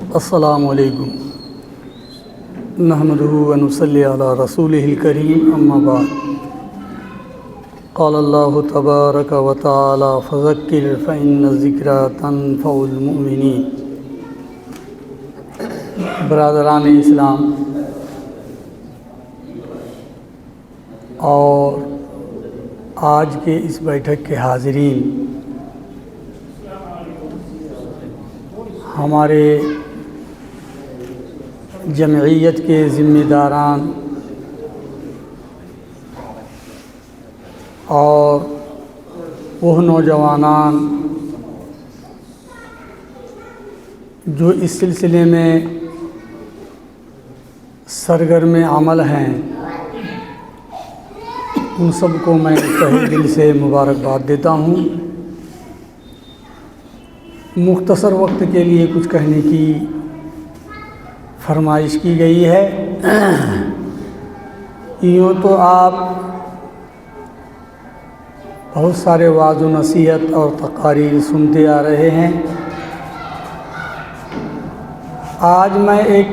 السلام علیکم نحمدہ و نصلی علی رسولہ الکریم اما بعد قال اللہ تبارک و تعالی فذکر فإن الذکری تنفع المؤمنین۔ برادران اسلام اور آج کے اس بیٹھک کے حاضرین، ہمارے جمعیت کے ذمہ داران اور وہ نوجوانان جو اس سلسلے میں سرگرم عمل ہیں، ان سب کو میں تہہ دل سے مبارکباد دیتا ہوں۔ مختصر وقت کے لیے کچھ کہنے کی فرمائش کی گئی ہے۔ یوں تو آپ بہت سارے وعظ و نصیحت اور تقاریر سنتے آ رہے ہیں۔ آج میں ایک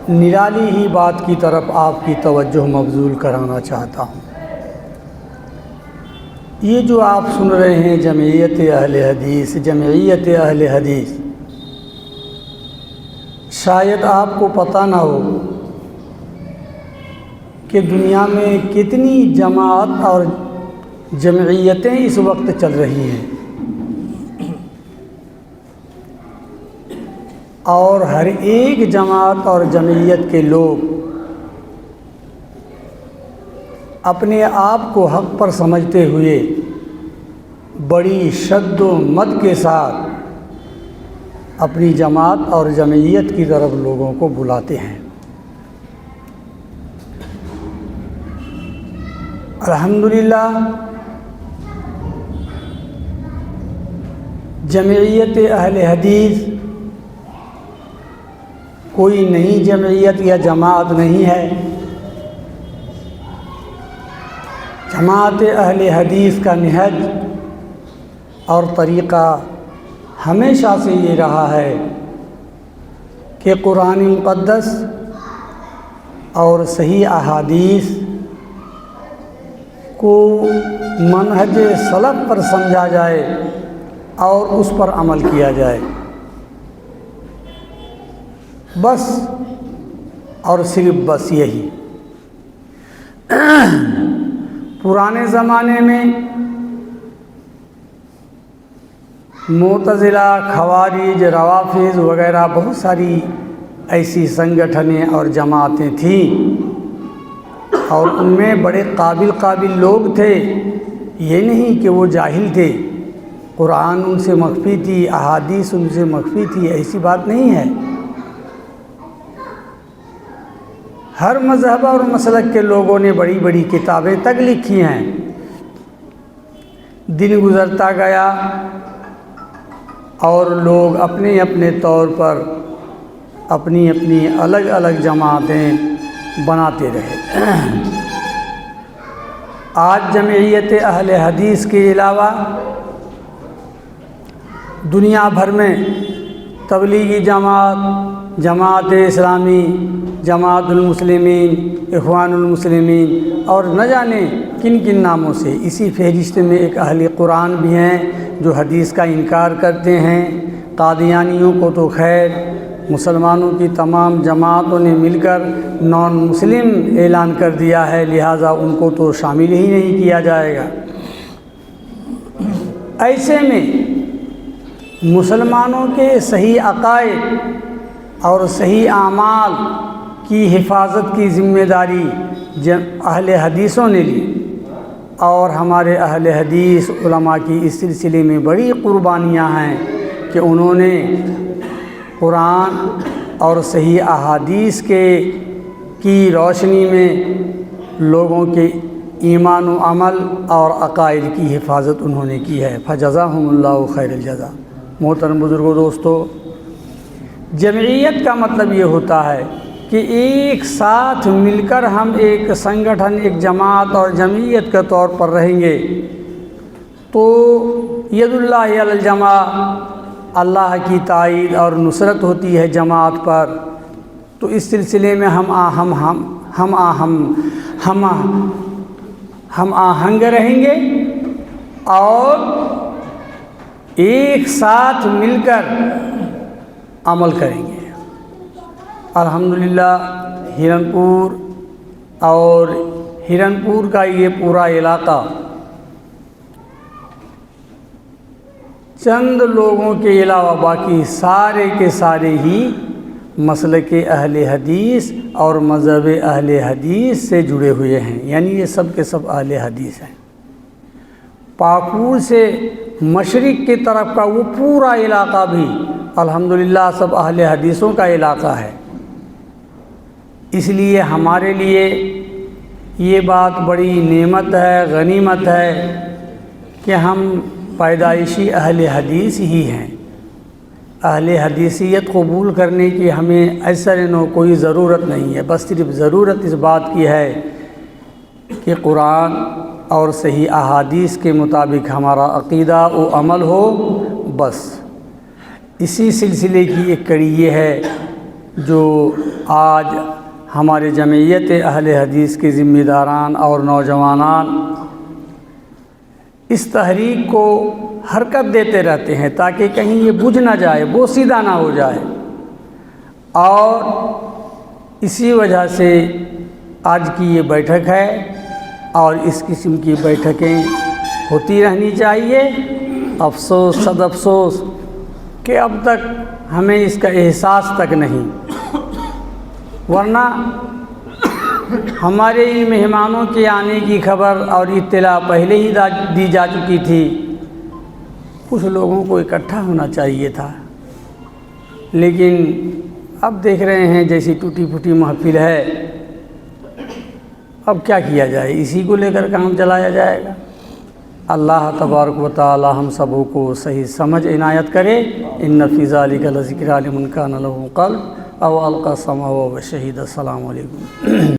نرالی ہی بات کی طرف آپ کی توجہ مبذول کرانا چاہتا ہوں۔ یہ جو آپ سن رہے ہیں جمعیت اہل حدیث، شاید آپ کو پتہ نہ ہو کہ دنیا میں کتنی جماعت اور جمعیتیں اس وقت چل رہی ہیں، اور ہر ایک جماعت اور جمعیت کے لوگ اپنے آپ کو حق پر سمجھتے ہوئے بڑی شد و مد کے ساتھ اپنی جماعت اور جمعیت کی طرف لوگوں کو بلاتے ہیں۔ الحمدللہ جمعیت اہل حدیث کوئی نئی جمعیت یا جماعت نہیں ہے۔ جماعت اہل حدیث کا نہج اور طریقہ ہمیشہ سے یہ رہا ہے کہ قرآن مقدس اور صحیح احادیث کو منہج سلف پر سمجھا جائے اور اس پر عمل کیا جائے، بس اور صرف بس یہی۔ پرانے زمانے میں معتزلہ، خوارج، روافض وغیرہ بہت ساری ایسی سنگٹھنیں اور جماعتیں تھیں، اور ان میں بڑے قابل لوگ تھے۔ یہ نہیں کہ وہ جاہل تھے، قرآن ان سے مخفی تھی، احادیث ان سے مخفی تھی، ایسی بات نہیں ہے۔ ہر مذہب اور مسلک کے لوگوں نے بڑی بڑی کتابیں تک لکھی ہیں۔ دن گزرتا گیا اور لوگ اپنے اپنے طور پر اپنی الگ الگ جماعتیں بناتے رہے۔ آج جمعیت اہل حدیث کے علاوہ دنیا بھر میں تبلیغی جماعت، جماعت اسلامی، جماعت المسلمین، اخوان المسلمین اور نہ جانے کن کن ناموں سے، اسی فہرست میں ایک اہل قرآن بھی ہیں جو حدیث کا انکار کرتے ہیں۔ قادیانیوں کو تو خیر مسلمانوں کی تمام جماعتوں نے مل کر نان مسلم اعلان کر دیا ہے، لہٰذا ان کو تو شامل ہی نہیں کیا جائے گا۔ ایسے میں مسلمانوں کے صحیح عقائد اور صحیح اعمال کی حفاظت کی ذمہ داری اہل حدیثوں نے لی، اور ہمارے اہل حدیث علماء کی اس سلسلے میں بڑی قربانیاں ہیں کہ انہوں نے قرآن اور صحیح احادیث کی روشنی میں لوگوں کے ایمان و عمل اور عقائد کی حفاظت انہوں نے کی ہے۔ فجزاہم اللہ خیر الجزا۔ محترم بزرگوں، دوستو، جمعیت کا مطلب یہ ہوتا ہے کہ ایک ساتھ مل کر ہم ایک سنگٹھن، ایک جماعت اور جمعیت کے طور پر رہیں گے تو ید اللہ علی الجماع اللہ کی تائید اور نصرت ہوتی ہے جماعت پر، تو اس سلسلے میں ہم آہنگ رہیں گے اور ایک ساتھ مل کر عمل کریں گے۔ الحمدللہ ہرنپور کا یہ پورا علاقہ چند لوگوں کے علاوہ باقی سارے کے سارے ہی مسلک اہل حدیث اور مذہب اہل حدیث سے جڑے ہوئے ہیں، یعنی یہ سب کے سب اہل حدیث ہیں۔ پاکور سے مشرق کی طرف کا وہ پورا علاقہ بھی الحمدللہ سب اہل حدیثوں کا علاقہ ہے۔ اس لیے ہمارے لیے یہ بات بڑی نعمت ہے، غنیمت ہے کہ ہم پیدائشی اہل حدیث ہی ہیں۔ اہل حدیثیت قبول کرنے کی ہمیں ایسر نو کوئی ضرورت نہیں ہے، بس صرف ضرورت اس بات کی ہے کہ قرآن اور صحیح احادیث کے مطابق ہمارا عقیدہ و عمل ہو، بس۔ اسی سلسلے کی ایک کڑی یہ ہے جو آج ہمارے جمعیت اہل حدیث کے ذمہ داران اور نوجوانان اس تحریک کو حرکت دیتے رہتے ہیں تاکہ کہیں یہ بجھ نہ جائے، بوسیدہ نہ ہو جائے، اور اسی وجہ سے آج کی یہ بیٹھک ہے اور اس قسم کی بیٹھکیں ہوتی رہنی چاہیے۔ افسوس، صد افسوس کہ اب تک ہمیں اس کا احساس تک نہیں، ورنہ ہمارے ان مہمانوں کے آنے کی خبر اور اطلاع پہلے ہی دی جا چکی تھی۔ کچھ لوگوں کو اکٹھا ہونا چاہیے تھا، لیکن اب دیکھ رہے ہیں جیسی ٹوٹی پھوٹی محفل ہے، اب کیا کیا جائے، اسی کو لے کر کام چلایا جائے گا۔ اللہ تبارک و تعالی ہم سبوں کو صحیح سمجھ عنایت کرے۔ ان فی ذلک لذکری لمن کان لہ قلب او القی السمع وهو شہید۔ السلام علیکم۔